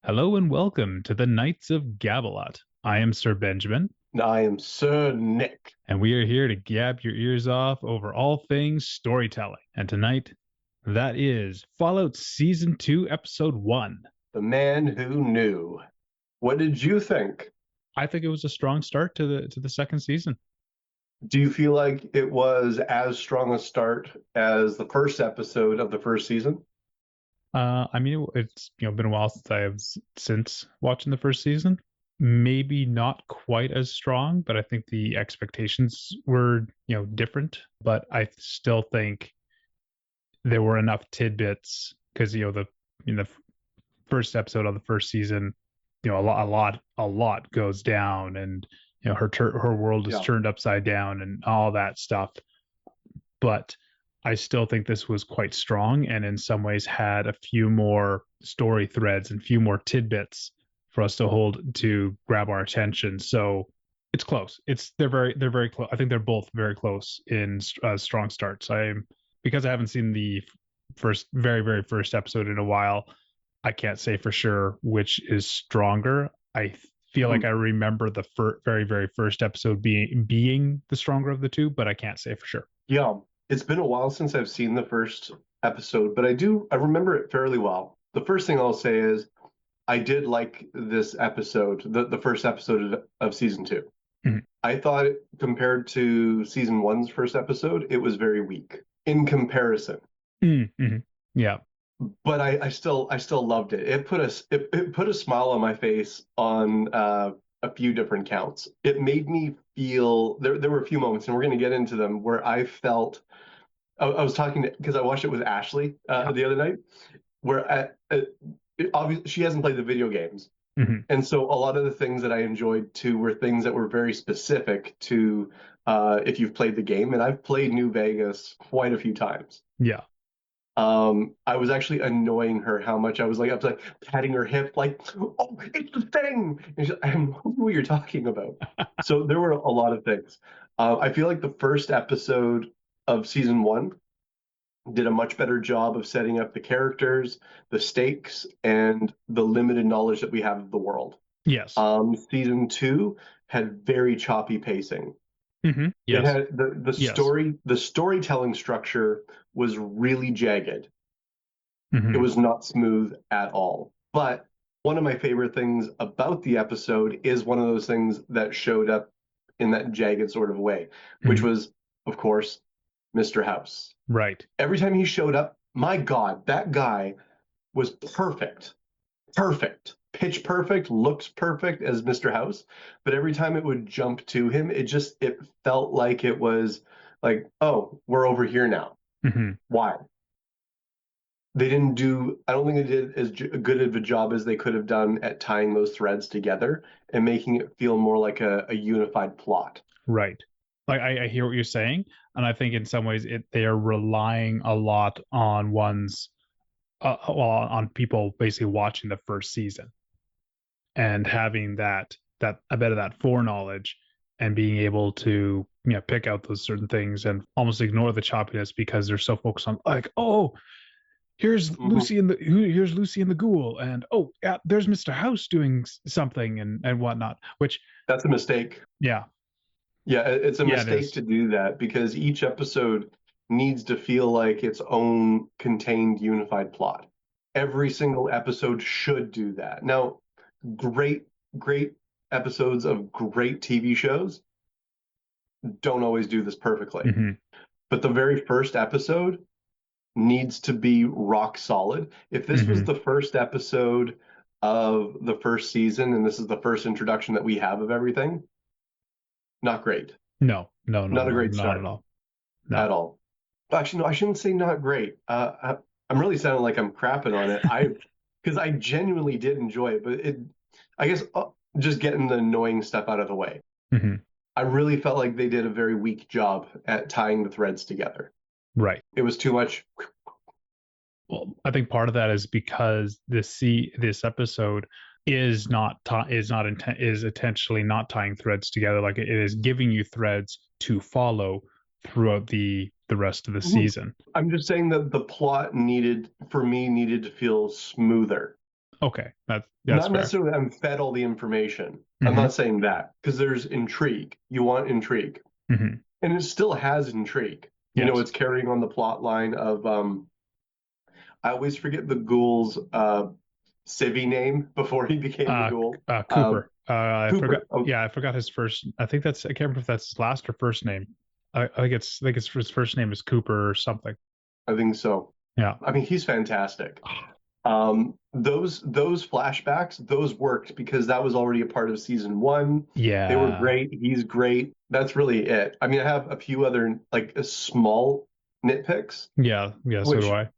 Hello and welcome to the Knights of Gab-A-Lot. I am Sir Benjamin. And I am Sir Nick. And we are here to gab your ears off over all things storytelling. And tonight, that is Fallout Season 2, Episode 1. The Man Who Knew. What did you think? I think it was a strong start to the second season. Do you feel like it was as strong a start as the first episode of the first season? It's been a while since watching the first season. Maybe not quite as strong, but I think the expectations were different. But I still think there were enough tidbits because the first episode of the first season, a lot goes down, and her world is turned upside down and all that stuff. But I still think this was quite strong, and in some ways had a few more story threads and a few more tidbits for us to grab our attention. So it's close. They're very close. I think they're both very close in strong starts. Because I haven't seen the very first episode in a while, I can't say for sure which is stronger. I feel like I remember the very first episode being the stronger of the two, but I can't say for sure. Yeah. It's been a while since I've seen the first episode, but I remember it fairly well. The first thing I'll say is I did like this episode, the first episode of season 2. Mm-hmm. I thought compared to season 1's first episode, it was very weak in comparison. Mm-hmm. Yeah. But I still loved it. It put a smile on my face on a few different counts. It made me feel there were a few moments, and we're going to get into them, where I felt I was talking because I watched it with Ashley the other night, where obviously she hasn't played the video games, and so a lot of the things that I enjoyed too were things that were very specific to if you've played the game, and I've played New Vegas quite a few times. Yeah. I was actually annoying her how much I was like patting her hip, like, oh, it's the thing. And I don't know what you're talking about. So there were a lot of things. I feel like the first episode of season 1 did a much better job of setting up the characters, the stakes, and the limited knowledge that we have of the world. Yes. Season 2 had very choppy pacing. Mm-hmm. Yes. It had the storytelling structure was really jagged. Mm-hmm. It was not smooth at all. But one of my favorite things about the episode is one of those things that showed up in that jagged sort of way, which was, of course, Mr. House. Right. Every time he showed up, my God, that guy was perfect. Perfect. Pitch perfect, looks perfect as Mr. House, but every time it would jump to him, it felt like it was like, oh, we're over here now. Mm-hmm. Why? I don't think they did as good of a job as they could have done at tying those threads together and making it feel more like a unified plot. Right. Like I hear what you're saying, and I think in some ways they are relying a lot on on people basically watching the first season and having that a bit of that foreknowledge and being able to pick out those certain things and almost ignore the choppiness because they're so focused on, like, oh, here's Lucy and the Ghoul, and oh yeah, there's Mr. House doing something and whatnot, which that's a mistake. Yeah, it's a mistake to do that, because each episode needs to feel like its own contained unified plot. Every single episode should do that. Now, great episodes of great TV shows don't always do this perfectly. But the very first episode needs to be rock solid. If this was the first episode of the first season and this is the first introduction that we have of everything, not great. No, not a great start. Not at all. No. At all. Actually, no, I shouldn't say not great. I'm really sounding like I'm crapping on it. Because I genuinely did enjoy it, but I guess just getting the annoying stuff out of the way. I really felt like they did a very weak job at tying the threads together. Right. It was too much. Well, I think part of that is because this episode is intentionally not tying threads together. Like, it is giving you threads to follow throughout the the rest of the season. I'm just saying that the plot needed to feel smoother. Okay, that's not fair. necessarily I'm fed all the information. I'm not saying that, because there's intrigue. You want intrigue, and it still has intrigue. You know, it's carrying on the plot line of I always forget the Ghoul's civvy name before he became the Ghoul. Cooper. I Cooper. forgot. Oh. Yeah, I forgot his first. I think that's. I can't remember if that's his last or first name. I think it's his first name is Cooper or something. I think so. Yeah. I mean, he's fantastic. Those flashbacks, those worked because that was already a part of season 1. Yeah. They were great. He's great. That's really it. I mean, I have a few other like small nitpicks. Yeah. So do I.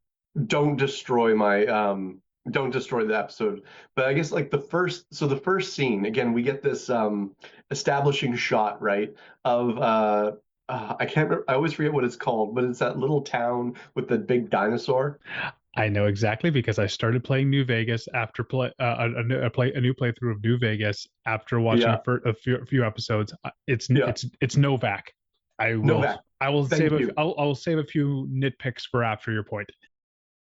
Don't destroy the episode. But I guess like the first scene, again, we get this establishing shot, right, of I can't remember, I always forget what it's called, but it's that little town with the big dinosaur. I know exactly, because I started playing New Vegas after a new playthrough of New Vegas after watching a few episodes. It's Novac. I will save a few nitpicks for after your point.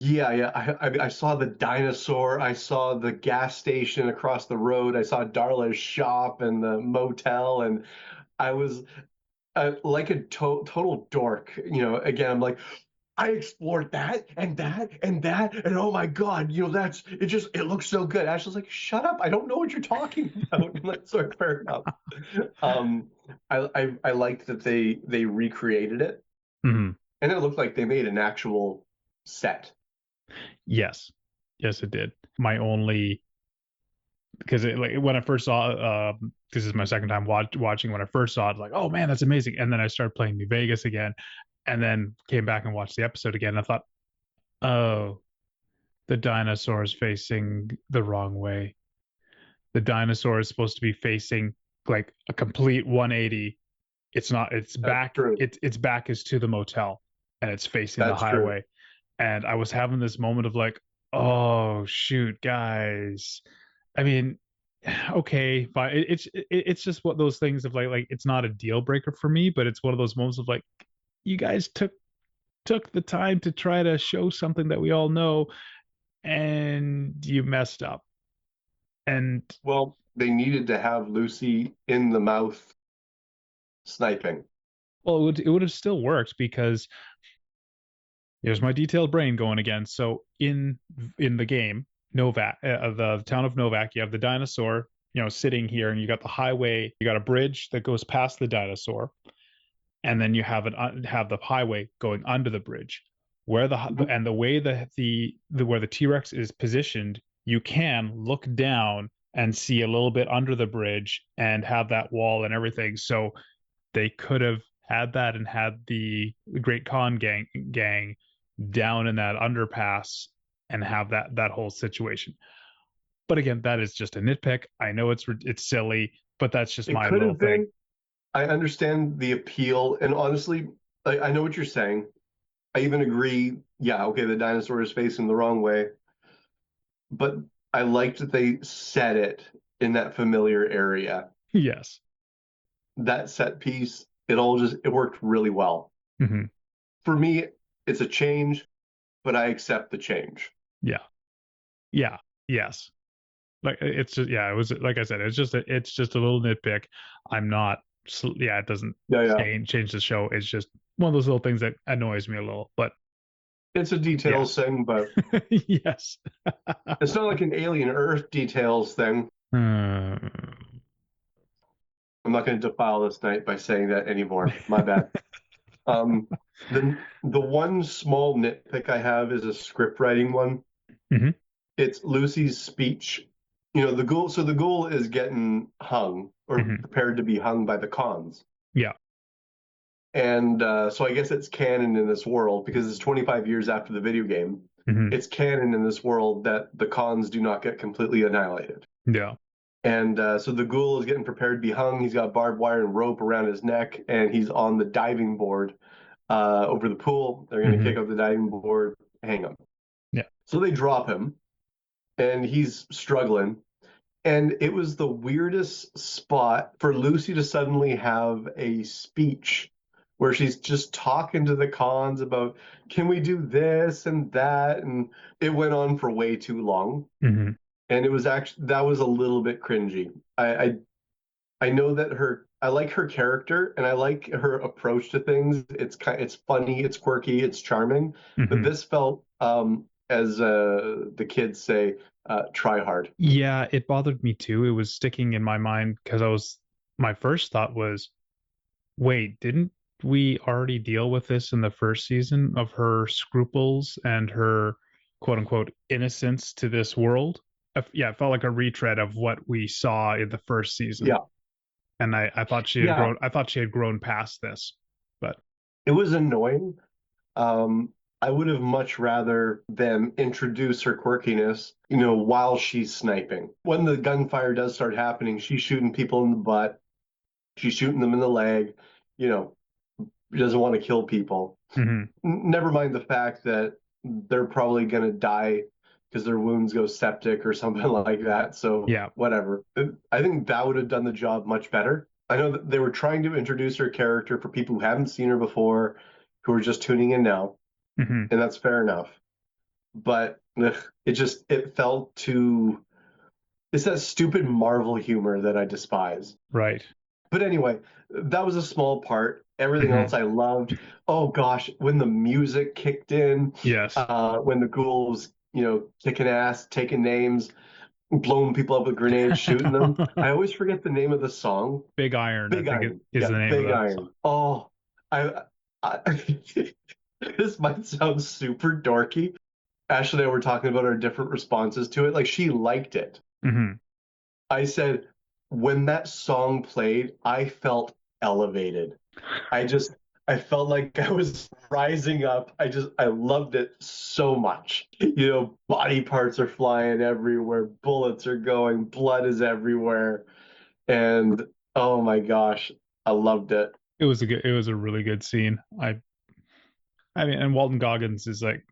Yeah. I saw the dinosaur. I saw the gas station across the road. I saw Darla's shop and the motel, and I was like a total dork. You know, again, I'm like, I explored that and that and that, and oh my god, you know, it looks so good. Ashley's like, shut up, I don't know what you're talking about. I'm like, sorry, fair enough. I liked that they recreated it, and it looked like they made an actual set. Yes, it did. My only, because when I first saw, this is my second time watching. When I first saw it, like, oh man, that's amazing. And then I started playing New Vegas again, and then came back and watched the episode again. And I thought, oh, the dinosaur is facing the wrong way. The dinosaur is supposed to be facing like a complete 180. It's not. It's back. Its back is to the motel, and it's facing the highway. True. And I was having this moment of like, oh shoot, guys. I mean, okay, fine. It's just what those things of like it's not a deal breaker for me, but it's one of those moments of like, you guys took the time to try to show something that we all know, and you messed up. And well, they needed to have Lucy in the mouth sniping. Well, it would have still worked, because here's my detailed brain going again. So in the game, Novac, the town of Novac, you have the dinosaur, you know, sitting here, and you got the highway, you got a bridge that goes past the dinosaur, and then you have the highway going under the bridge. Where and the way where the T-Rex is positioned, you can look down and see a little bit under the bridge and have that wall and everything. So they could have had that and had the Great Khan gang down in that underpass and have that whole situation. But again, that is just a nitpick. I know it's silly, but that's just my little thing. I understand the appeal, and honestly, I know what you're saying. I even agree. Yeah, okay, the dinosaur is facing the wrong way, but I liked that they set it in that familiar area. Yes, that set piece, it worked really well. For me, it's a change, but I accept the change. Yes. Like, it's just, it was, like I said, it's just a little nitpick. I'm not, it doesn't change the show. It's just one of those little things that annoys me a little, but it's a details thing. But yes, it's not like an Alien Earth details thing. I'm not going to defile this night by saying that anymore. My bad. The one small nitpick I have is a script writing one. It's Lucy's speech. You know, the Ghoul. So the Ghoul is getting hung or prepared to be hung by the Khans. Yeah. And so I guess it's canon in this world, because it's 25 years after the video game. It's canon in this world that the Khans do not get completely annihilated. Yeah. And so the Ghoul is getting prepared to be hung. He's got barbed wire and rope around his neck, and he's on the diving board over the pool. They're going to kick out the diving board, hang him. Yeah. So they drop him, and he's struggling. And it was the weirdest spot for Lucy to suddenly have a speech where she's just talking to the cons about, can we do this and that? And it went on for way too long. Mm-hmm. And it was actually, that was a little bit cringy. I know that I like her character and I like her approach to things. It's funny, it's quirky, it's charming. But Mm-hmm. this felt, as the kids say, try hard. Yeah, it bothered me too. It was sticking in my mind because my first thought was, wait, didn't we already deal with this in the first season of her scruples and her quote unquote innocence to this world? Yeah, it felt like a retread of what we saw in the first season. Yeah, And I thought she had yeah, grown. I thought she had grown past this, but it was annoying. Um, I would have much rather them introduce her quirkiness, while she's sniping. When the gunfire does start happening, she's shooting people in the butt, she's shooting them in the leg, you know, she doesn't want to kill people. mm-hmm. Never mind the fact that they're probably going to die because their wounds go septic or something like that. So, Yeah, whatever. I think that would have done the job much better. I know that they were trying to introduce her character for people who haven't seen her before, who are just tuning in now, mm-hmm. and that's fair enough. But it felt too. It's that stupid Marvel humor that I despise. Right. But anyway, that was a small part. Everything Mm-hmm. else I loved. Oh gosh, when the music kicked in, Yes. when the ghouls, kicking ass, taking names, blowing people up with grenades, shooting them. I always forget the name of the song. Big Iron, I Big think it Iron. is Yeah, the name of Big the song. Iron. Oh, I this might sound super dorky. Ashley and I were talking about our different responses to it. Like she liked it. Mm-hmm. I said, when that song played, I felt elevated. I just, I felt like I was rising up. I loved it so much. Body parts are flying everywhere, bullets are going, blood is everywhere. And oh my gosh, I loved it. It was a really good scene. I mean, and Walton Goggins is like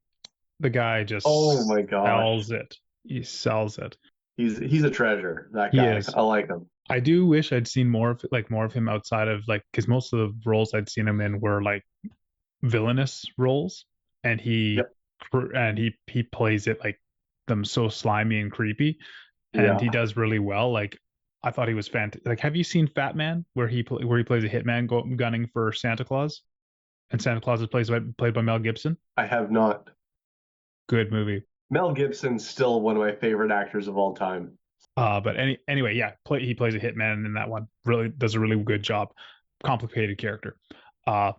the guy Oh just my gosh. sells it. He sells it. He's a treasure, that He guy. is. I like him. I do wish I'd seen more of him outside of like because most of the roles I'd seen him in were like villainous roles, and Yep. he plays it like them so slimy and creepy, and Yeah. he does really well. Like I thought he was fantastic. Like, have you seen Fat Man where he plays a hitman gunning for Santa Claus, and Santa Claus is played by Mel Gibson? I have not. Good movie. Mel Gibson's still one of my favorite actors of all time. But anyway, yeah, he plays a hitman in that one. Really does a really good job. Complicated character. Uh,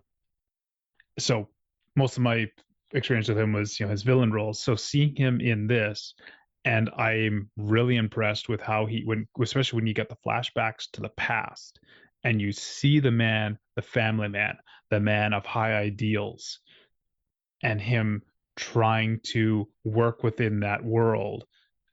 so most of my experience with him was his villain roles. So seeing him in this, and I'm really impressed with how especially when you get the flashbacks to the past, and you see the man, the family man, the man of high ideals, and him trying to work within that world,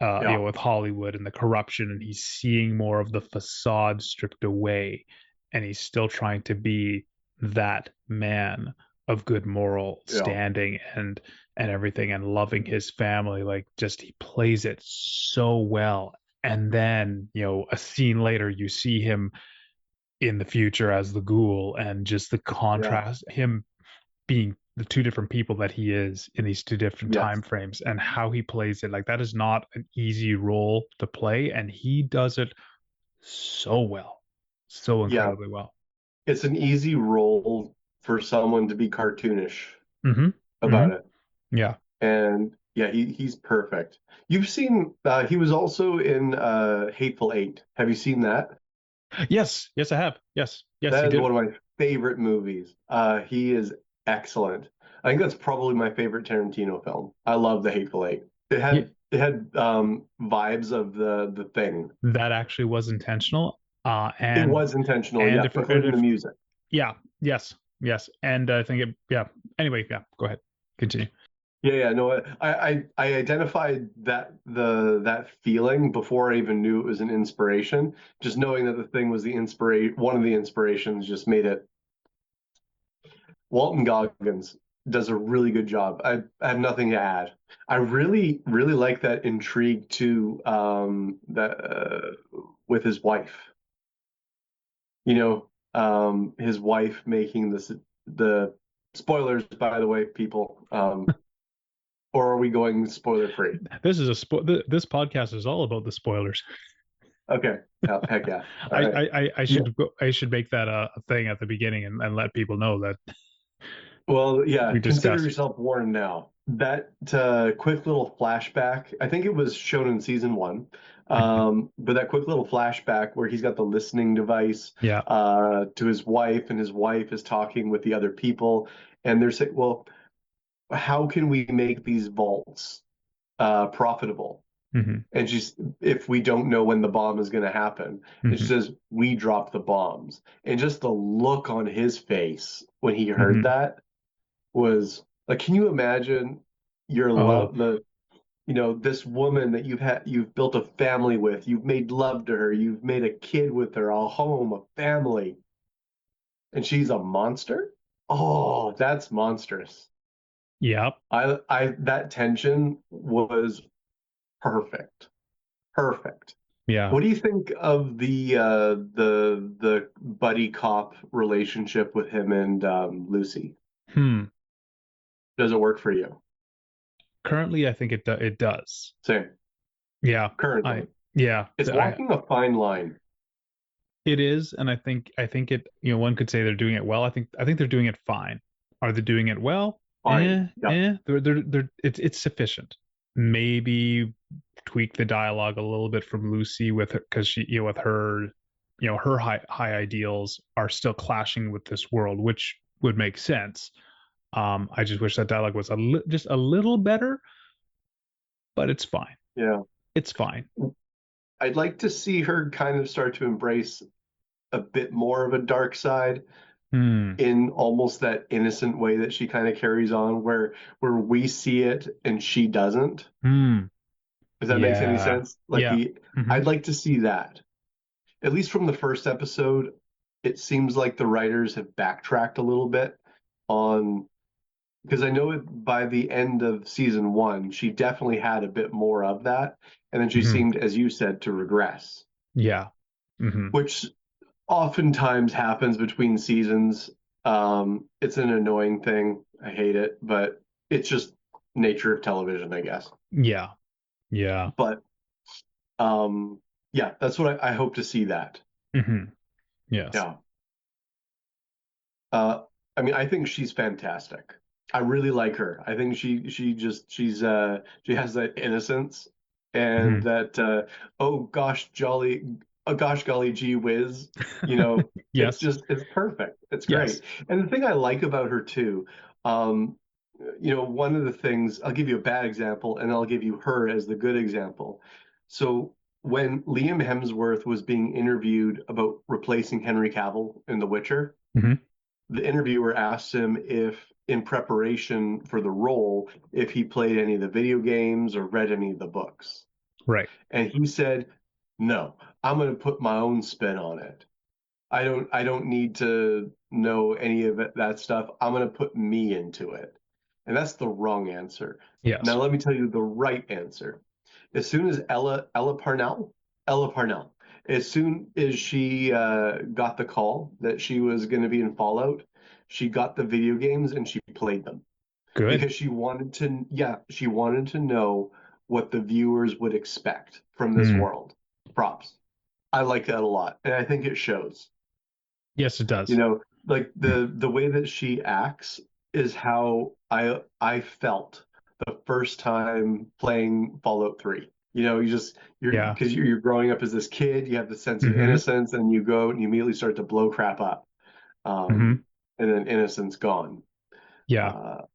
Yeah. with Hollywood and the corruption, and he's seeing more of the facade stripped away, and he's still trying to be that man of good moral Yeah. standing and everything, and loving his family. Like, just he plays it so well. And then a scene later, you see him in the future as the Ghoul, and just the Yeah. contrast, him being the two different people that he is in these two different Yes. time frames, and how he plays it. Like, that is not an easy role to play, and he does it so well, so Yeah. incredibly well. It's an easy role for someone to be cartoonish Mm-hmm. Mm-hmm. about it. Yeah. And yeah, he's perfect. You've seen he was also in Hateful Eight. Have you seen that? Yes. Yes, I have. Yes. Yes, he That is did. one of my favorite movies. He is excellent. I think that's probably my favorite Tarantino film. I love The Hateful Eight. It Yeah, had it had vibes of the Thing. that actually was intentional. It was intentional, And yeah, if, and including the if music. yeah, yes, yes, and I think it. Yeah. Anyway, yeah. Go ahead. Continue. Yeah, yeah, no, I identified that feeling before I even knew it was an inspiration. Just knowing that the Thing was one of the inspirations just made it. Walton Goggins does a really good job. I have nothing to add. I really, really like that intrigue too, that with his wife. His wife making the spoilers, by the way, people. Or are we going spoiler free? This is this podcast is all about the spoilers. Okay. Heck yeah. All right. I should make that a thing at the beginning and let people know that. Well, yeah, We consider discussed. yourself warned now. That quick little flashback, I think it was shown in season 1, Mhm. but that quick little flashback where he's got the listening device Yeah. to his wife, and his wife is talking with the other people, and they're saying, well, how can we make these vaults profitable? Hmm. And she's, if we don't know when the bomb is going to happen, and she Hmm. says, we drop the bombs. And just the look on his face when he heard Hmm. that was like, can you imagine your Oh, love, this woman that you've built a family with, you've made love to her, you've made a kid with her, a home, a family, and she's a monster? Oh, that's monstrous. yeah. I that tension was perfect. Perfect. Yeah. What do you think of the buddy cop relationship with him and Lucy? Hmm. Does it work for you? Currently, I think it does. Same. Yeah. I Currently, yeah. it's walking a fine line. It is, and I think it. One could say they're doing it well. I think they're doing it fine. Are they doing it well? Fine. Yeah. They're it's sufficient. Maybe tweak the dialogue a little bit from Lucy with her, because she with her her high ideals are still clashing with this world, which would make sense. I just wish that dialogue was just a little better, but it's fine. Yeah. It's fine. I'd like to see her kind of start to embrace a bit more of a dark side Hmm. in almost that innocent way that she kind of carries on, where we see it and she doesn't. Hmm. If that makes any Yeah. sense. Like Yeah. the Hmm. I'd like to see that. At least from the first episode, it seems like the writers have backtracked a little bit on, because I know by the end of season 1, she definitely had a bit more of that, and then she Hmm. seemed, as you said, to regress, Yeah. Hmm. which oftentimes happens between seasons. It's an annoying thing. I hate it, but it's just nature of television, I guess. Yeah. Yeah. But yeah, that's what I hope to see that. Hmm. Yes. Yeah. Uh, I mean, I think she's fantastic. I really like her. I think she has that innocence and Hmm. that oh gosh gosh golly gee whiz, you know, Yes. it's perfect. It's Yes. great. And the thing I like about her too, um, one of the things, I'll give you a bad example and I'll give you her as the good example. So when Liam Hemsworth was being interviewed about replacing Henry Cavill in The Witcher, Hmm. the interviewer asked him if, in preparation for the role, if he played any of the video games or read any of the books. Right. And he said, "No, I'm going to put my own spin on it. I don't need to know any of that stuff. I'm going to put me into it." And that's the wrong answer. Now Yes. let me tell you the right answer. As soon as Ella Purnell, as soon as she got the call that she was going to be in Fallout, she got the video games and she played them Good. because she wanted to know what the viewers would expect from this Hmm. world. Props. I like that a lot, and I think it shows. Yes, it You does. know, like the way that she acts is how I felt the first time playing Fallout 3. You're Yeah. because you're growing up as this kid, you have the sense of Hmm. innocence, and you go and you immediately start to blow crap up, Hmm. and then innocence gone. Yeah. Uh,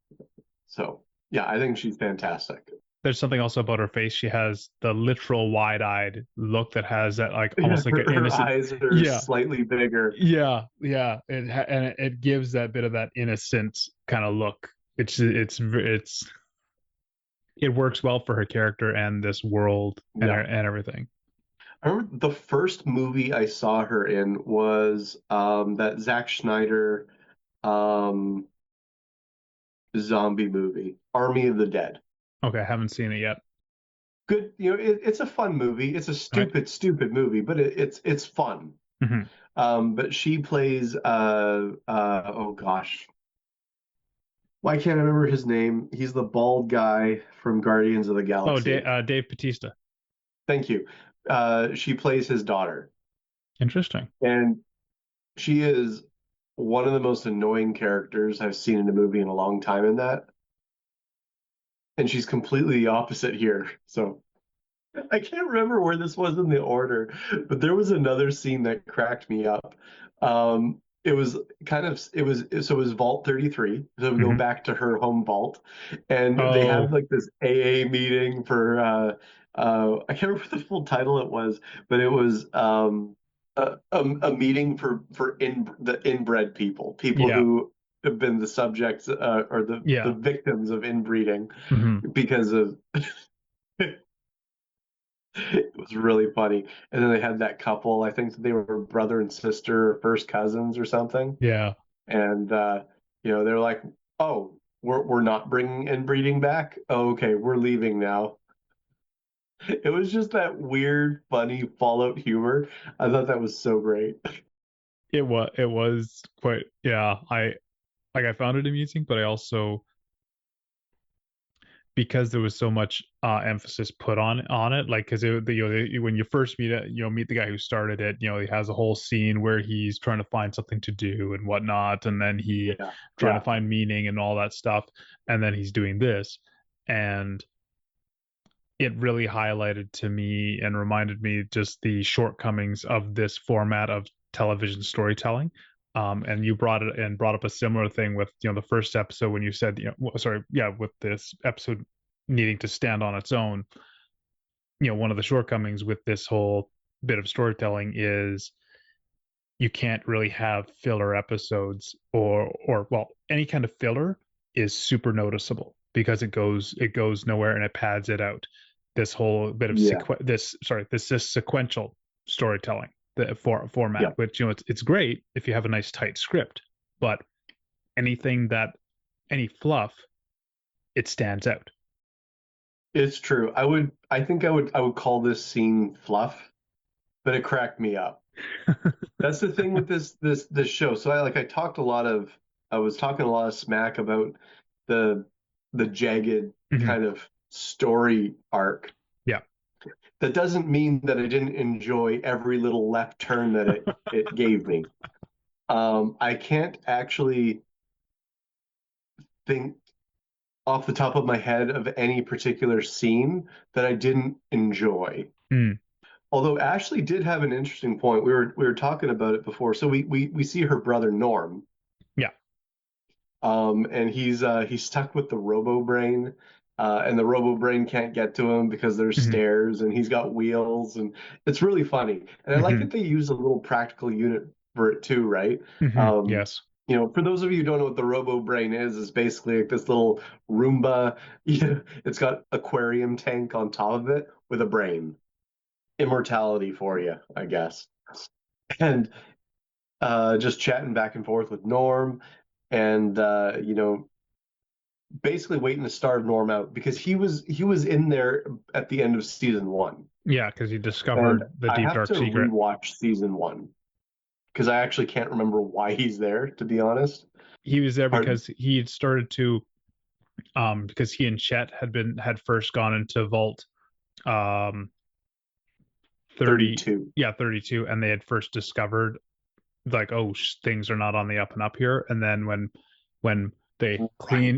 so yeah, I think she's fantastic. There's something also about her face. She has the literal wide-eyed look that has that like Yeah, almost like an her innocent. eyes are Yeah. slightly bigger. Yeah. Yeah. And it gives that bit of that innocent kind of look. It works well for her character and this world Yeah. and everything. I remember the first movie I saw her in was that Zack Schneider um, zombie movie, Army of the Dead. Okay, I haven't seen it yet. Good, it's a fun movie. It's a Right. stupid movie, but it's fun. Hmm. But she plays oh gosh, Why can't I remember his name? He's the bald guy from Guardians of the Oh, Galaxy. Dave Bautista. Thank you. She plays his daughter, Interesting. and she is one of the most annoying characters I've seen in a movie in a long time in that. And she's completely the opposite here. So I can't remember where this was in the order, but there was another scene that cracked me up. It was it was Vault 33. So we go Mm-hmm. back to her home vault, and they have Oh, like this AA meeting for I can't remember the full title it was, but it was a meeting for the inbred people yeah, who have been the subjects or the yeah. victims of inbreeding Mm-hmm. because of it was really funny. And then they had that couple, I think they were brother and sister, first cousins or something. Yeah. And they're like, "Oh, we're not bringing inbreeding back. Oh, okay, we're leaving now." It was just that weird, funny Fallout humor. I thought that was so great. It was quite, yeah. I found it amusing, but I also, because there was so much emphasis put on it, like because when you first meet it, meet the guy who started it, he has a whole scene where he's trying to find something to do and whatnot, and then he Yeah, trying to yeah, find meaning and all that stuff, and then he's doing this, and it really highlighted to me and reminded me just the shortcomings of this format of television storytelling. And you brought up a similar thing with the first episode when you said sorry, yeah, with this episode needing to stand on its own. One of the shortcomings with this whole bit of storytelling is you can't really have filler episodes, or well, any kind of filler is super noticeable because it goes nowhere and it pads it out. This whole bit of yeah, this is sequential storytelling, the format, yeah. which it's great if you have a nice tight script, but anything that any fluff, it stands out. It's true. I would call this scene fluff, but it cracked me up. That's the thing with this show. So I was talking a lot of smack about the the jagged Hmm. kind of story arc. Yeah. That doesn't mean that I didn't enjoy every little left turn that it gave me. I can't actually think off the top of my head of any particular scene that I didn't enjoy. Mm. Although Ashley did have an interesting point. We were talking about it before. So we see her brother Norm. Yeah. And he's stuck with the Robo-Brain, and the Robo-Brain can't get to him because there's Hmm. stairs, and he's got wheels, and it's really funny. And I like Hmm. that they use a little practical unit for it too, right? Hmm. Um, Yes. for those of you who don't know what the Robo-Brain is basically like this little Roomba. It's got aquarium tank on top of it with a brain. Immortality for you, I guess. And just chatting back and forth with Norm, and basically waiting to starve Norm out because he was in there at the end of season one, Yeah, because he and discovered the I deep have dark to secret. rewatch season one because I actually can't remember why he's there, to be honest. He was there Pardon? because he had started to because he and Chet had first gone into Vault um 30, 32. yeah, 32, and they had first discovered, like, oh, things are not on the up and up here. And then when they Right.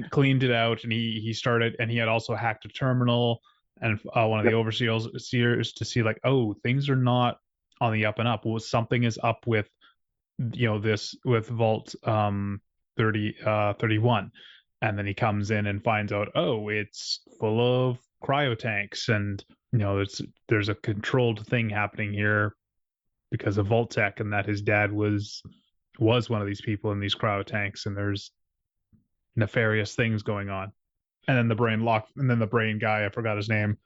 cleaned it out, and he started, and he had also hacked a terminal and one of the Yep. overseers to see, like, oh, things are not on the up and up. Well, something is up with this with Vault 31. And then he comes in and finds out, oh, it's full of cryo tanks, and there's a controlled thing happening here because of Vault-Tec, and that his dad was one of these people in these cryo tanks, and there's nefarious things going on. And then the brain guy, I forgot his name,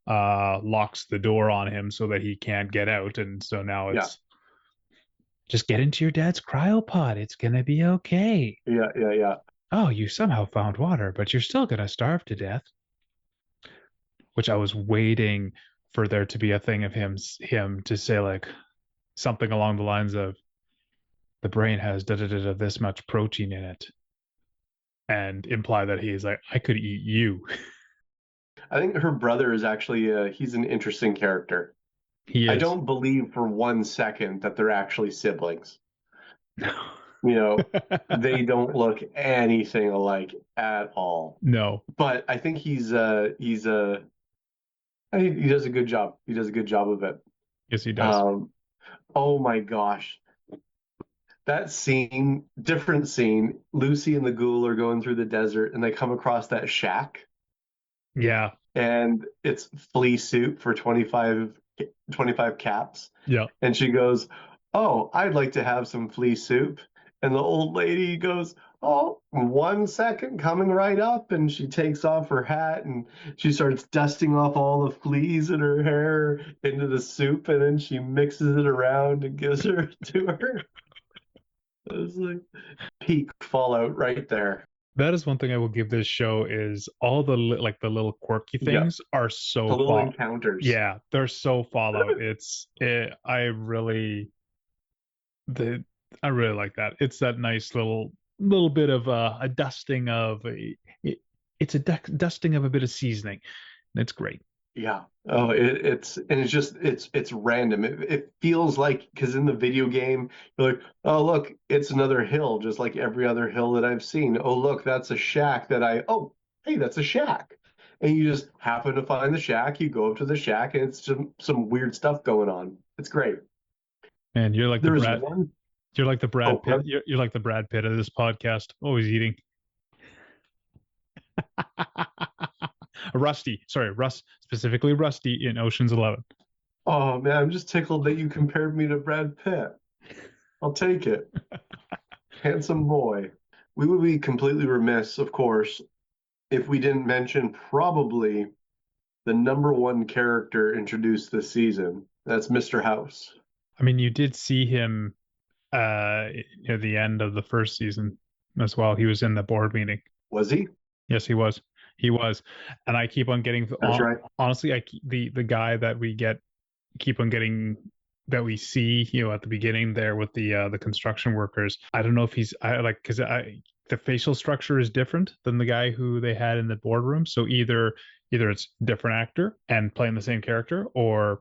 locks the door on him so that he can't get out. And so now Yeah. it's just get into your dad's cryopod. It's gonna be okay. Yeah. Yeah. Yeah. Oh, you somehow found water, but you're still gonna starve to death. Which I was waiting for there to be a thing of him to say, like, something along the lines of, the brain has da da da this much protein in it. and imply that he's like, I could eat you. I think her brother is actually he's an interesting character. He I is. don't believe for 1 second that they're actually siblings. No. They don't look anything alike at all. No. But I think he does a good job. He does a good job of it. Yes, he does. Oh my gosh. That scene, different scene. Lucy and the Ghoul are going through the desert and they come across that shack. Yeah. And it's Flea Soup for 25 caps. Yeah. And she goes, "Oh, I'd like to have some flea soup." And the old lady goes, "Oh, 1 second, coming right up." And she takes off her hat and she starts dusting off all the fleas in her hair into the soup. And then she mixes it around and gives her to her. It was like peak Fallout right there. That is one thing I will give this show is all the like the little quirky Yeah, things are the so little encounters. yeah, they're so Fallout. The I really like that. It's that nice little bit of a dusting of it's a dusting of a bit of seasoning. It's great. Yeah. Oh, it's random. It feels like because in the video game, you're like, oh look, it's another hill, just like every other hill that I've seen. Oh look, that's a shack oh, hey, that's a shack. And you just happen to find the shack, you go up to the shack, and it's just some weird stuff going on. It's great. And you're like There is one. you're like the Brad Oh, Pitt. You're like the Brad Pitt of this podcast, always eating. Rusty, sorry, specifically Rusty in Ocean's 11. oh man, I'm just tickled that you compared me to Brad Pitt. I'll take it. Handsome boy. We would be completely remiss, of course, if we didn't mention probably the number one character introduced this season. That's Mr. House. I mean, you did see him near the end of the first season as well. He was in the board meeting. Was he? Yes, he was. He was, and I keep on getting. That's right. Honestly, the guy that we keep on getting that we see, at the beginning there with the construction workers. I don't know if he's because the facial structure is different than the guy who they had in the boardroom. So either it's different actor and playing the same character, or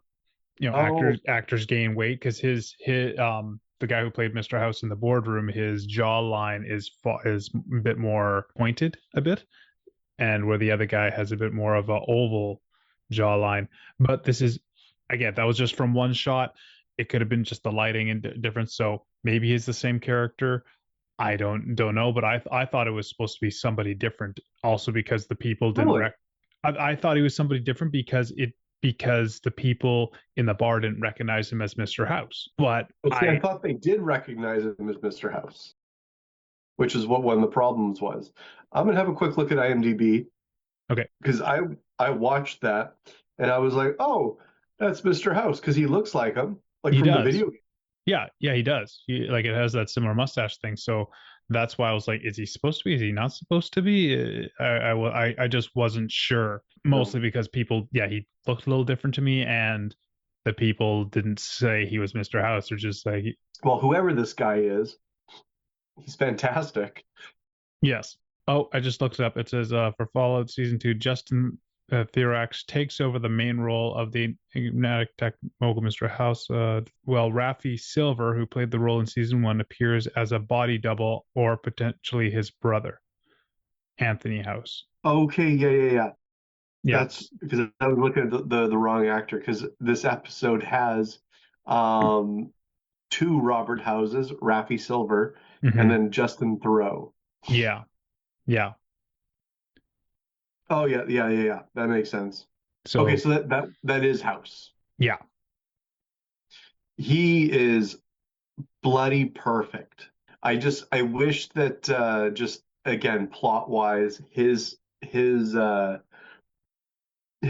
actors gain weight because his the guy who played Mr. House in the boardroom, his jawline is a bit more pointed a bit, and where the other guy has a bit more of a oval jawline. But this is, again, that was just from one shot. It could have been just the lighting and difference. So maybe he's the same character. I don't know, but I thought it was supposed to be somebody different. Also because the people didn't. Really? I thought he was somebody different because the people in the bar didn't recognize him as Mr. House. But I thought they did recognize him as Mr. House, which is what one of the problems was. I'm gonna have a quick look at IMDb. Okay. Because I watched that and I was like, oh, that's Mr. House because he looks like him, like he from does. the video game. Yeah, he does. It has that similar mustache thing. So that's why I was like, is he supposed to be? Is he not supposed to be? I just wasn't sure. Mostly because people, he looked a little different to me, and the people didn't say he was Mr. House. They're just like, well, whoever this guy is, he's fantastic. Yes. Oh, I just looked it up. It says for Fallout Season 2, Justin Theroux takes over the main role of the enigmatic tech mogul Mr. House, while Rafi Silver, who played the role in Season 1, appears as a body double or potentially his brother, Anthony House. Okay, yeah. That's because I was looking at the wrong actor, because this episode has 2 Robert Houses, Rafi Silver, and then Justin Theroux. Yeah. Oh yeah. That makes sense. So, okay, so that is House. Yeah. He is bloody perfect. I wish that just again plot wise his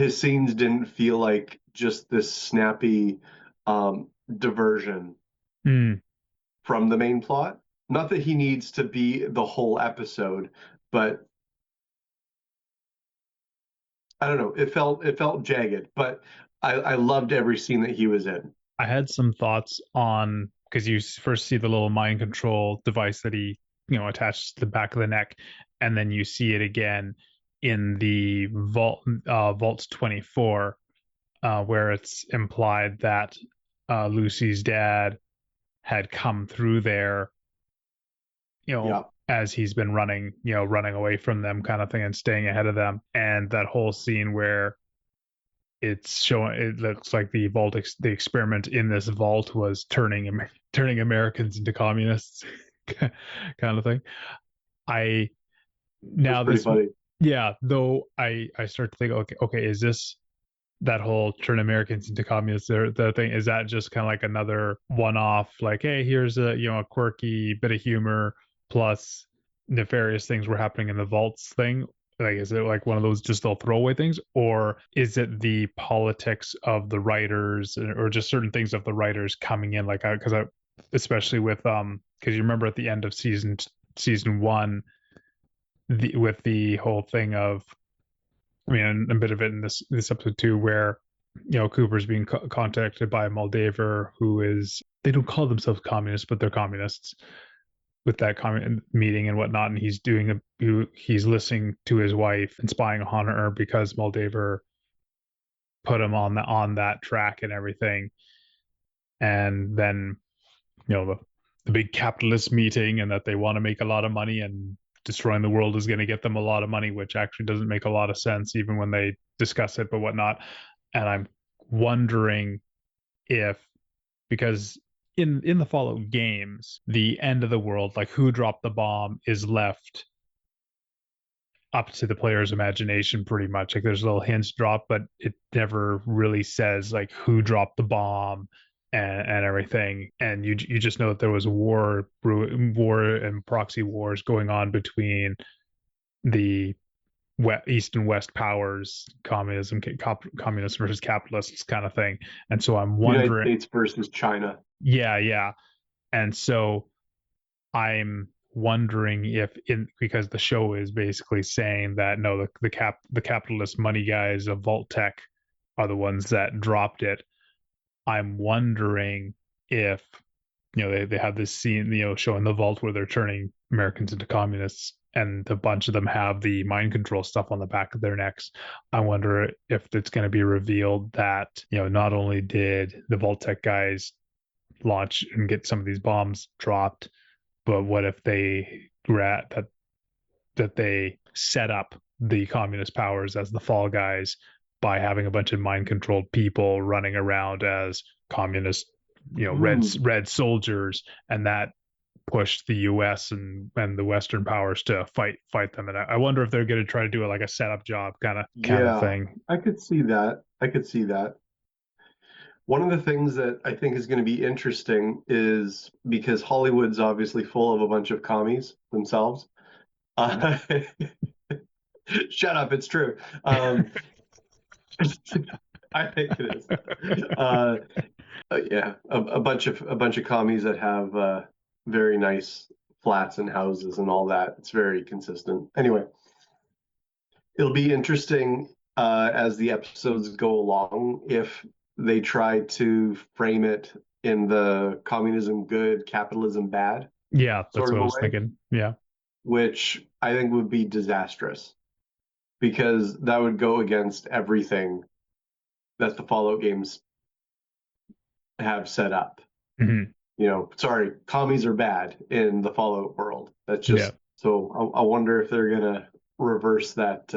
scenes didn't feel like just this snappy diversion from the main plot. Not that he needs to be the whole episode, but I don't know. It felt jagged, but I loved every scene that he was in. I had some thoughts on, because you first see the little mind control device that he attached to the back of the neck, and then you see it again in the Vault 24, where it's implied that Lucy's dad had come through there, as he's been running away from them, kind of thing, and staying ahead of them. And that whole scene where it's showing, it looks like the the experiment in this vault was turning Americans into communists, kind of thing. That's pretty funny. Yeah, though I start to think, okay, is this that whole turn Americans into communists? The thing is that just kind of like another one-off, like, hey, here's a quirky bit of humor plus nefarious things were happening in the vaults thing. Like, is it like one of those just little throwaway things, or is it the politics of the writers, or just certain things of the writers coming in? Like, because especially with because you remember at the end of season one, with the whole thing of, I mean, a bit of it in this episode too, where Cooper's being contacted by Moldaver, who is, they don't call themselves communists, but they're communists, with that meeting and whatnot, and he's listening to his wife and spying on her because Moldaver put him on that track and everything. And then the big capitalist meeting, and that they want to make a lot of money, and destroying the world is going to get them a lot of money, which actually doesn't make a lot of sense even when they discuss it, but whatnot. And I'm wondering if, because in the Fallout games, the end of the world, like who dropped the bomb, is left up to the player's imagination pretty much. Like, there's little hints dropped, but it never really says like who dropped the bomb and everything. And you just know that there was war and proxy wars going on between the East and West powers, communism versus capitalists, kind of thing. And so I'm wondering, United States versus China. Yeah. And so I'm wondering if, because the show is basically saying that no, the capitalist money guys of Vault-Tec are the ones that dropped it. I'm wondering if they have this scene showing the vault where they're turning Americans into communists, and a bunch of them have the mind control stuff on the back of their necks. I wonder if it's going to be revealed that not only did the Vault-Tec guys launch and get some of these bombs dropped, but what if they that they set up the communist powers as the fall guys by having a bunch of mind controlled people running around as communist, red soldiers, and that pushed the U.S. and the Western powers to fight them. And I wonder if they're going to try to do it like a setup job kind of thing. I could see that. One of the things that I think is going to be interesting is, because Hollywood's obviously full of a bunch of commies themselves. Shut up, it's true. I think it is. Yeah, a bunch of commies that have very nice flats and houses and all that. It's very consistent. Anyway, it'll be interesting as the episodes go along if they try to frame it in the communism good, capitalism bad. Yeah, that's what I was thinking. Yeah. Which I think would be disastrous, because that would go against everything that the Fallout games have set up. Mm-hmm. Sorry, commies are bad in the Fallout world. That's just, so I wonder if they're going to reverse that,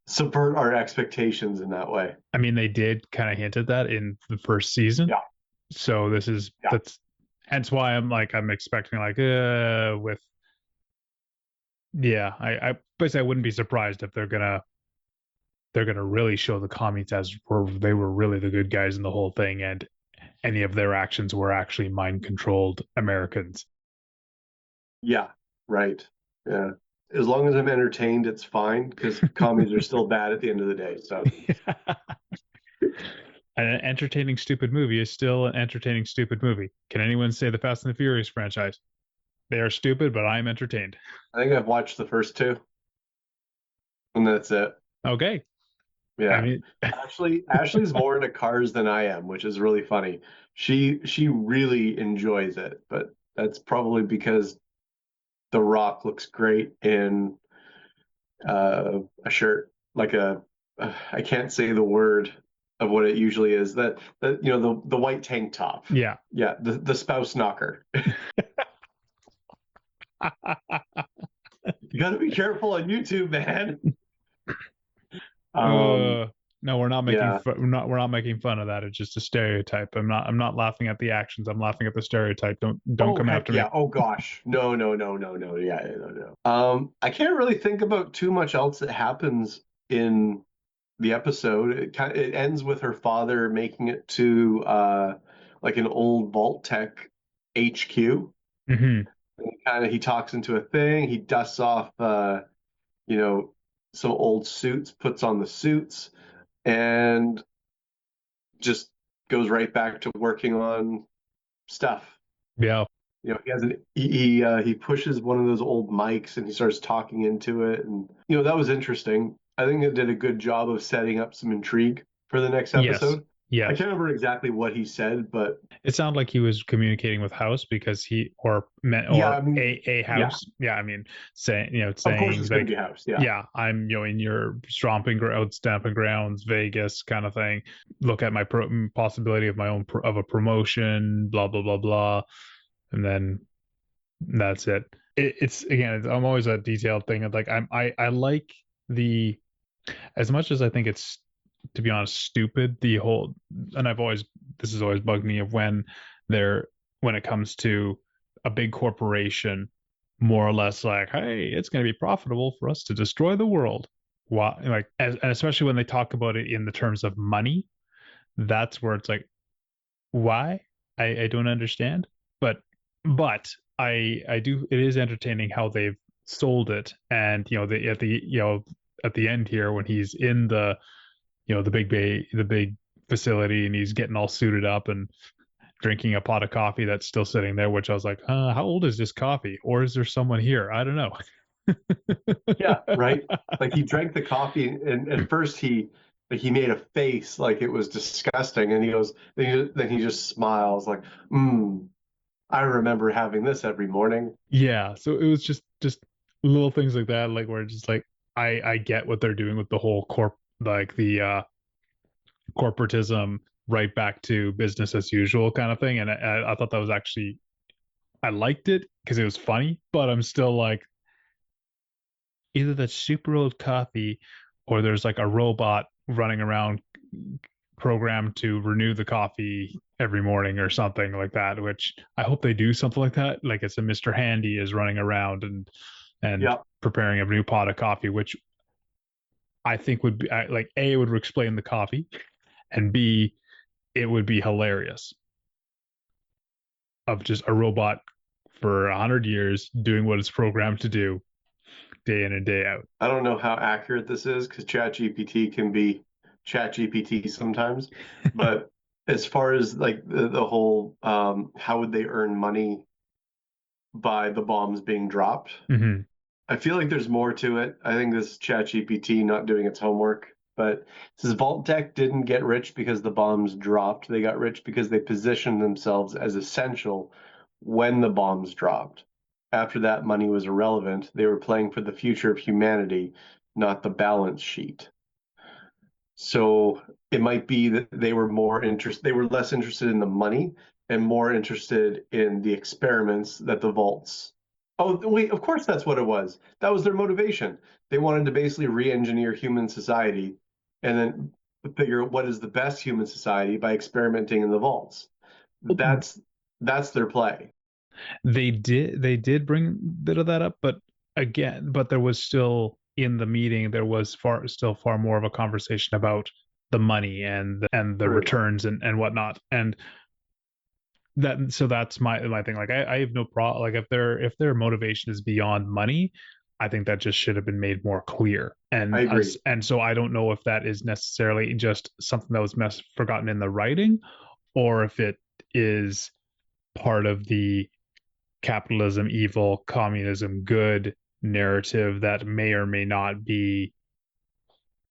subvert our expectations in that way. I mean, they did kind of hint at that in the first season. Yeah. So that's hence why I'm expecting I basically I wouldn't be surprised if they're gonna really show the commies as they were really the good guys in the whole thing, and any of their actions were actually mind controlled Americans. Yeah. Right. Yeah. As long as I'm entertained, it's fine, because commies are still bad at the end of the day. So, an entertaining stupid movie is still an entertaining stupid movie. Can anyone say the Fast and the Furious franchise? They are stupid, but I'm entertained. I think I've watched the first two, and that's it. Okay. Yeah. I mean, Ashley's more into cars than I am, which is really funny. She really enjoys it, but that's probably because The Rock looks great in a shirt like a I can't say the word of what it usually is. That the white tank top. Yeah. Yeah, the spouse knocker. You got to be careful on YouTube, man. No, we're not making Yeah. we're not making fun of that. It's just a stereotype. I'm not laughing at the actions. I'm laughing at the stereotype. Don't Oh come heck after me. yeah. Oh gosh. No, no, no, no, no. Yeah, no, no. I can't really think about too much else that happens in the episode. It ends with her father making it to like an old Vault-Tec HQ. Mm-hmm. He talks into a thing. He dusts off you know some old suits, puts on the suits, and just goes right back to working on stuff. Yeah. He has he pushes one of those old mics and he starts talking into it, and that was interesting. I think it did a good job of setting up some intrigue for the next Yes. episode. I Yes. can't remember exactly what he said, but It sounded like he was communicating with House because he or yeah, or I mean, a yeah, House. Yeah, I mean, of course saying it's going to like, be House. Yeah, yeah, I'm in your stamping grounds, Vegas kind of thing. Look at my possibility of my own of a promotion, blah blah blah blah, and then that's it. It's again, I'm always a detailed thing. Like I like the as much as I think it's, to be honest, stupid, the whole, and this has always bugged me of they're when it comes to a big corporation, more or less like, hey, it's going to be profitable for us to destroy the world. Why? Like, and especially when they talk about it in the terms of money, that's where it's like, why? I don't understand. But I do. It is entertaining how they've sold it, and at the end here when he's in the big facility, and he's getting all suited up and drinking a pot of coffee that's still sitting there, which I was like, how old is this coffee? Or is there someone here? I don't know. yeah, right. Like he drank the coffee, and at first he made a face like it was disgusting, and he goes, then he just smiles like, I remember having this every morning. Yeah, so it was just little things like that, like where it's just like I get what they're doing with the whole like the corporatism, right back to business as usual kind of thing, and I thought that was actually, I liked it because it was funny, but I'm still like, either that's super old coffee or there's like a robot running around programmed to renew the coffee every morning or something like that, which I hope they do something like that, like it's a Mr. Handy is running around and Yeah, preparing a new pot of coffee, which I think would be like, A, it would explain the coffee, and B, it would be hilarious of just a robot for 100 years doing what it's programmed to do day in and day out. I don't know how accurate this is because ChatGPT can be ChatGPT sometimes, but as far as like the whole how would they earn money by the bombs being dropped, Mm-hmm. I feel like there's more to it. I think this is ChatGPT not doing its homework. But it says Vault-Tec didn't get rich because the bombs dropped. They got rich because they positioned themselves as essential when the bombs dropped. After that, money was irrelevant. They were playing for the future of humanity, not the balance sheet. So it might be that they were less interested in the money and more interested in the experiments that the vaults. Oh, wait, of course that's what it was. That was their motivation. They wanted to basically re-engineer human society and then figure out what is the best human society by experimenting in the vaults. That's that's their play. They did bring a bit of that up, but again, but there was still, in the meeting there was far more of a conversation about the money and the True. returns and whatnot, and that's my thing. Like I have no problem, like if their motivation is beyond money, I think that just should have been made more clear. I And agree. and so I don't know if that is necessarily just something that was forgotten in the writing, or if it is part of the capitalism evil, communism good narrative that may or may not be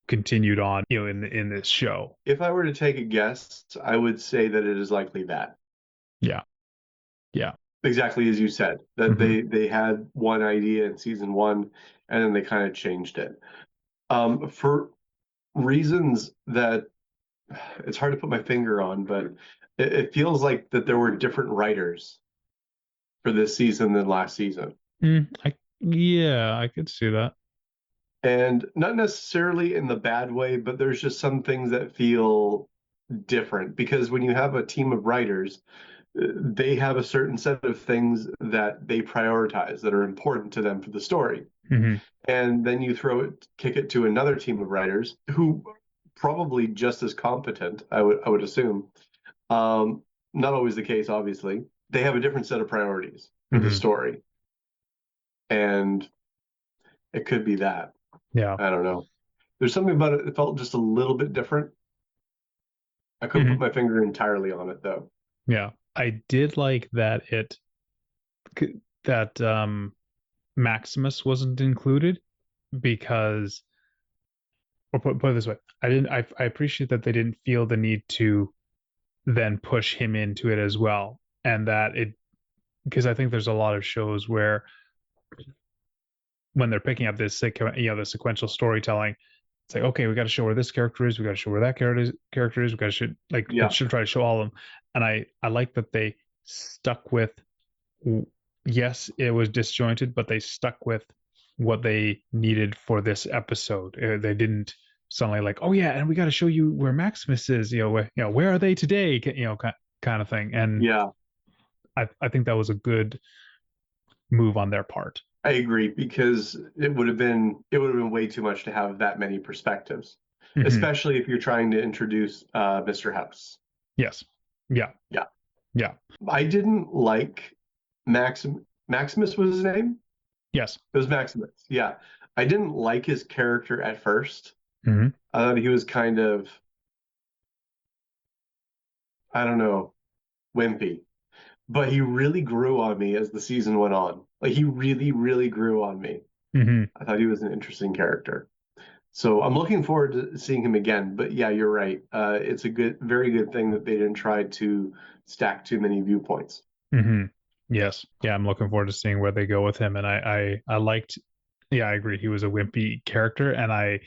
continued on, in this show. If I were to take a guess, I would say that it is likely that. Yeah. Yeah. exactly as you said, that they had one idea in season one, and then they kind of changed it for reasons that it's hard to put my finger on, but it feels like that there were different writers for this season than last season. Yeah, I could see that. And not necessarily in the bad way, but there's just some things that feel different because when you have a team of writers, they have a certain set of things that they prioritize that are important to them for the story. And then you kick it to another team of writers who probably just as competent, I would assume. Not always the case, obviously. They have a different set of priorities for the story. And it could be that. Yeah. I don't know. There's something about it that felt just a little bit different. I couldn't put my finger entirely on it though. Yeah. I did like that Maximus wasn't included because, or put it this way, I appreciate that they didn't feel the need to then push him into it as well. And that because I think there's a lot of shows where when they're picking up this, the sequential storytelling, it's like, okay, we got to show where this character is, we got to show where that character is, we got to show, it should try to show all of them. And I like that they stuck with, yes, it was disjointed, but they stuck with what they needed for this episode. They didn't suddenly like, oh yeah, and we got to show you where Maximus is, where are they today, kind of thing. And I think that was a good move on their part. I agree because it would have been way too much to have that many perspectives, especially if you're trying to introduce Mr. House. Yes. Yeah. Yeah. Yeah. I didn't like Maximus was his name? Yes. It was Maximus. Yeah. I didn't like his character at first. I thought he was kind of, I don't know, wimpy. But he really grew on me as the season went on. Like he really, really grew on me. I thought he was an interesting character. So I'm looking forward to seeing him again. But yeah, you're right. It's a very good thing that they didn't try to stack too many viewpoints. Yes. Yeah, I'm looking forward to seeing where they go with him. And I liked, yeah, I agree. He was a wimpy character, and I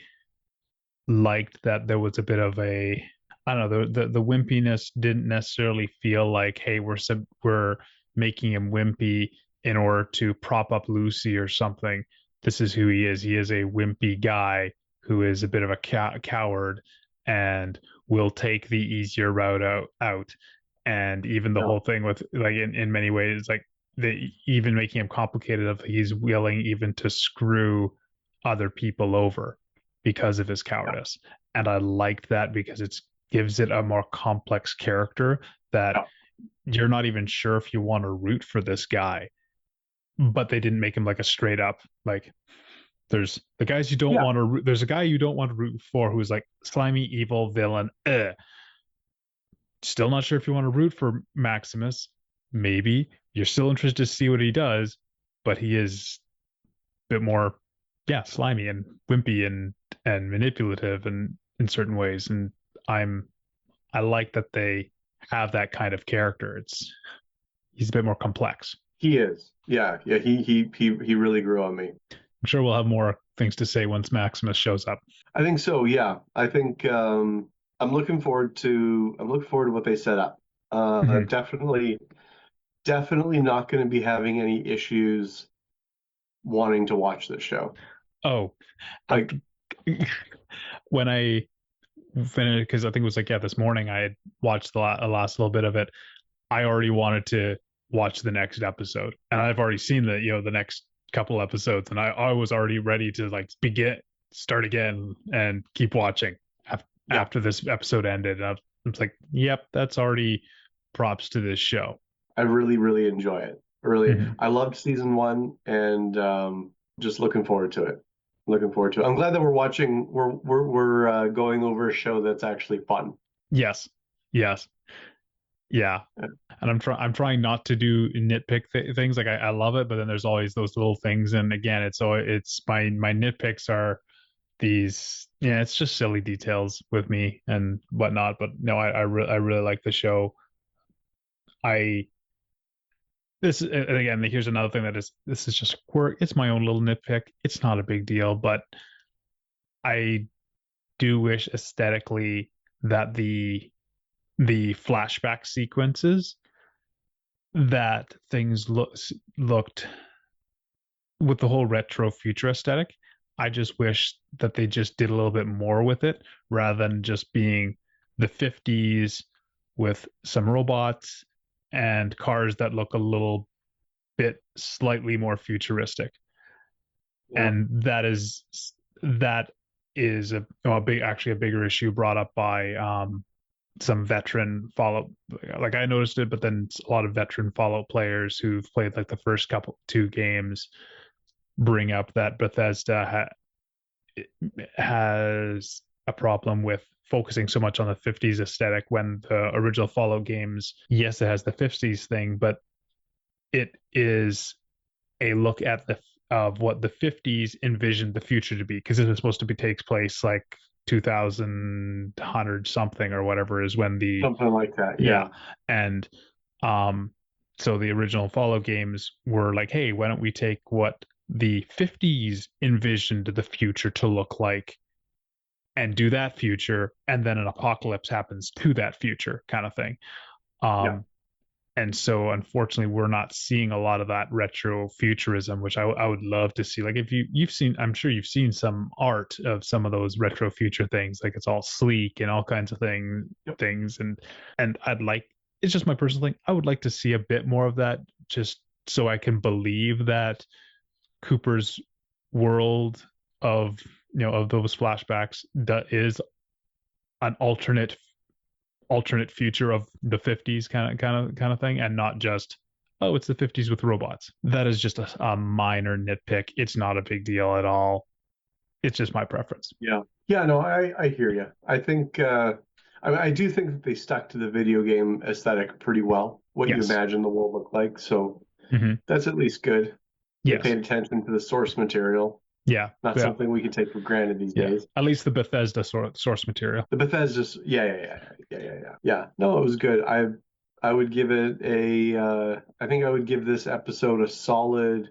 liked that there was a bit of a, I don't know, the wimpiness didn't necessarily feel like, hey, we're making him wimpy in order to prop up Lucy or something. This is who he is. He is a wimpy guy who is a bit of a coward and will take the easier route out. And even the whole thing with, like, in many ways, like, even making him complicated, of he's willing even to screw other people over because of his cowardice. And I liked that because it gives it a more complex character that you're not even sure if you want to root for this guy. But they didn't make him like a straight up, like, there's the guys you don't want to root. There's a guy you don't want to root for who's like slimy, evil villain. Still not sure if you want to root for Maximus. Maybe you're still interested to see what he does, but he is a bit more, slimy and wimpy and manipulative and in certain ways. And I like that they have that kind of character. He's a bit more complex. He is. Yeah. He really grew on me. I'm sure we'll have more things to say once Maximus shows up. I think so. Yeah. I think I'm looking forward to what they set up. Definitely not going to be having any issues wanting to watch this show. Oh, like when I finished, because I think it was like, this morning I had watched the last little bit of it. I already wanted to watch the next episode, and I've already seen the next couple episodes, and I was already ready to like start again and keep watching after this episode ended. And I was like, yep, that's already props to this show. I really, really enjoy it. I loved season one, and just looking forward to it. I'm glad that we're watching. We're going over a show that's actually fun. Yes. Yeah. And I'm trying not to do nitpick things. Like I love it, but then there's always those little things. And again, it's my nitpicks are these. Yeah, it's just silly details with me and whatnot. But no, I really like the show. I this and again, here's another thing this is just a quirk. It's my own little nitpick. It's not a big deal, but I do wish aesthetically that the flashback sequences, that things looked with the whole retro future aesthetic. I just wish that they just did a little bit more with it rather than just being the 50s with some robots and cars that look a little bit slightly more futuristic. Yeah. And that is a bigger issue brought up by some veteran Fallout. Like I noticed it, but then a lot of veteran Fallout players who've played like the first two games bring up that Bethesda has a problem with focusing so much on the 50s aesthetic when the original Fallout games, yes, it has the 50s thing, but it is a look at of what the 50s envisioned the future to be, because it was supposed to takes place like 2100 something or whatever is when something like that. Yeah. And so the original Fallout games were like, hey, why don't we take what the 50s envisioned the future to look like and do that future, and then an apocalypse happens to that future kind of thing. And so unfortunately we're not seeing a lot of that retro futurism, which I would love to see. Like if you've seen, I'm sure you've seen some art of some of those retro future things, like it's all sleek and all kinds of things. And I'd like, it's just my personal thing, I would like to see a bit more of that, just so I can believe that Cooper's world of those flashbacks that is an alternate future of the 50s kind of thing, and not just, oh, it's the 50s with robots. That is just a minor nitpick. It's not a big deal at all. It's just my preference. No, I hear you. I think I do think that they stuck to the video game aesthetic pretty well, what you imagine the world looked like, so that's at least good. They paid attention to the source material. Not something we can take for granted these days. At least the Bethesda source material. The Bethesda's, yeah. No, it was good. I would give it I think I would give this episode a solid,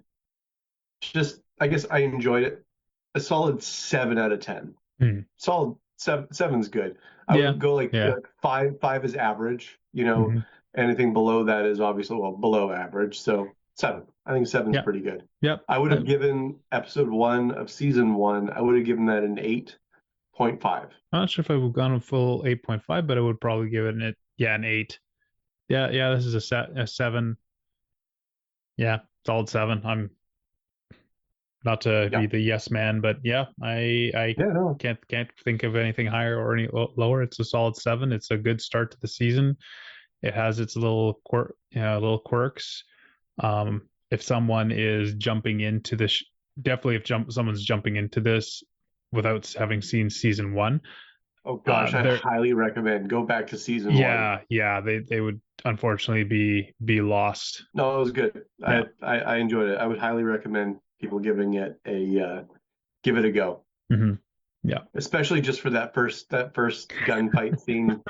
I guess I enjoyed it, a solid 7 out of 10. Solid 7's good. I would go like 5 is average. Anything below that is obviously below average. So 7. I think 7's pretty good. I would have given episode 1 of season 1, I would have given that an 8.5. I'm not sure if I would have gone a full 8.5, but I would probably give it an 8. Yeah, this is a 7. Yeah, solid 7. I'm not to be the yes man, but I can't think of anything higher or any lower. It's a solid 7. It's a good start to the season. It has its little quirks. If someone is jumping into this, definitely someone's jumping into this without having seen season 1. Oh gosh, I highly recommend go back to season 1. Yeah, they would unfortunately be lost. No, it was good. I enjoyed it. I would highly recommend people giving it give it a go. Yeah, especially just for that first gunfight scene.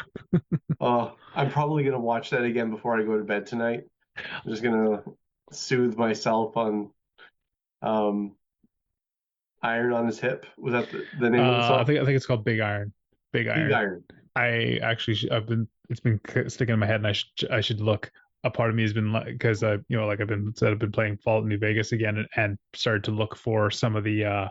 I'm probably gonna watch that again before I go to bed tonight. I'm just gonna soothe myself on Iron on His Hip. Was that the name of the song? I think it's called Big Iron. Big Iron. I actually it's been sticking in my head, and I should look. A part of me has been like, because I've been playing Fallout New Vegas again, and started to look for some of the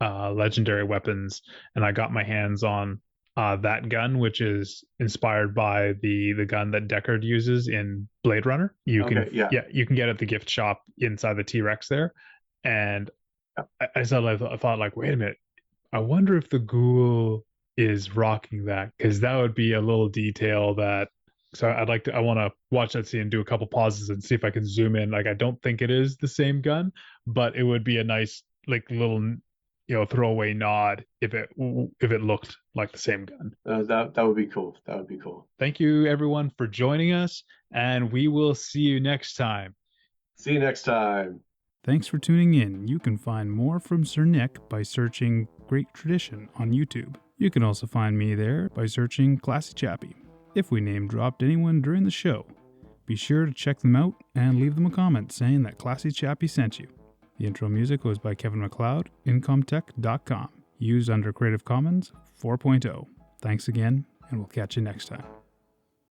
legendary weapons, and I got my hands on that gun, which is inspired by the gun that Deckard uses in Blade Runner. You can get it at the gift shop inside the T-Rex there. And I thought like, wait a minute, I wonder if the Ghoul is rocking that, because that would be a little detail that. So I want to watch that scene and do a couple pauses and see if I can zoom in. Like, I don't think it is the same gun, but it would be a nice like little throwaway nod if it looked like the same gun. That would be cool. That would be cool. Thank you everyone for joining us, and we will see you next time. See you next time. Thanks for tuning in. You can find more from Sir Nick by searching Great Tradition on YouTube. You can also find me there by searching Classy Chappy. If we name dropped anyone during the show, be sure to check them out and leave them a comment saying that Classy Chappie sent you. The intro music was by Kevin MacLeod, incomtech.com, used under Creative Commons 4.0. Thanks again, and we'll catch you next time.